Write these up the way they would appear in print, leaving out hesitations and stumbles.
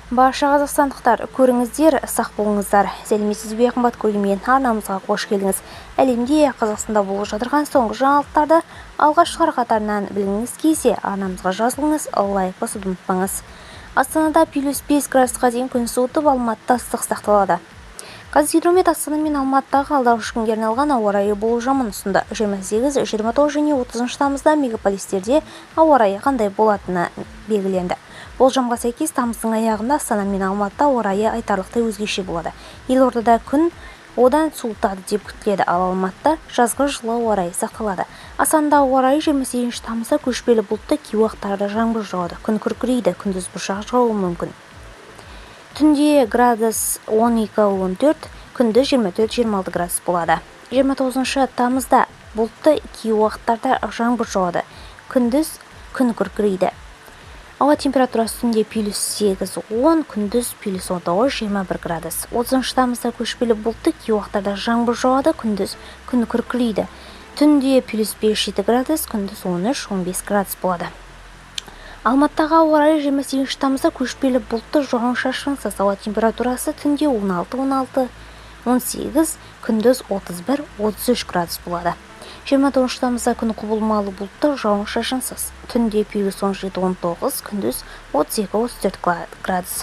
Барша қазақстандықтар, көріңіздер, сақ болыңыздар. Сәлеметсіз бе, қымбат көрермен, арнамызға қош келдіңіз. Әлемде, Қазақстанда болып жатырған соңғы жаңалықтарды алғашқылар қатарынан білгіңіз келсе, арнамызға жазылыңыз, лайк басуды ұмытпаңыз. Астанада +5 градусқа дейін күн суытып, Алматыда ыстық сақталады. Қазгидромет Астана мен Алматыдағы алдағы 3 күнге арналған ауа райы болжамын ұсынды. 28, 29 және 30 тамызда мегаполистерде ауа райы қандай болатыны белгіленді. Болжамға сәйкес, тамыздың аяғында Астана мен Алматыда ауа райы айтарлықтай өзгеше болады. Елордада күн одан суытады деп күтіледі, ал Алматыда жазғы жылы ауа райы сақталады. Астанада ауа райы 28 тамызда көшпелі бұлтты, кей уақыттарда жаңбыр жауады. Күн күркірейді, күндіз бұршақ жаууы мүмкін. Түнде градус 12-14, күндіз 24-26 градус болады. 29 тамызда бұлтты, кей уақыттарда жаңбыр жауады. Күндіз күн күркірейді. Ауа температурасы түнде +8-10, күндіз +19-21 градус. 30 тамызда көшпелі бұлтты, кей уақыттарда жаңбыр жауады, күндіз күн күркірейді. Түнде +5-7 градус, күндіз 13-15 градус болады. Алматыдағы ауа райы 28 тамызда көшпелі бұлтты, жауын-шашынсыз. Ауа температурасы түнде 16-18, күндіз 31-33 градус болады. 29 тамызда күн құбылмалы бұлтты, жауын-шашынсыз. Түнде +17-19, күндіз 32-34 градус.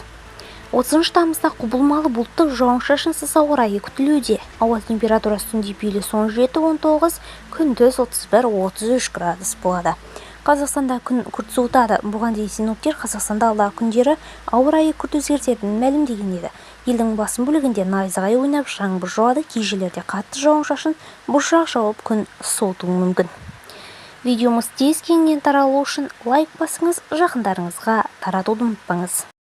30 тамызда құбылмалы бұлтты, жауын-шашынсыз ауа райы күтілуде. Ауа температурасы түнде +17-19, күндіз 31-33 градус болады. Қазақстанда күн күрт суытады. Бұған дейін синоптиктер Қазақстанда алдағы күндері ауа райы күрт өзгертетінін мәлімдеген еді. Елдің басым бөлігінде найзағай ойнап, жаңбыр жауады, кей жерлерде қатты жауын-шашын, бұршақ жауып, күн суытуы мүмкін. Видеомыз тез кеңінен таралу үшін лайк басыңыз, жақындарыңызға таратуды ұмытпаңыз.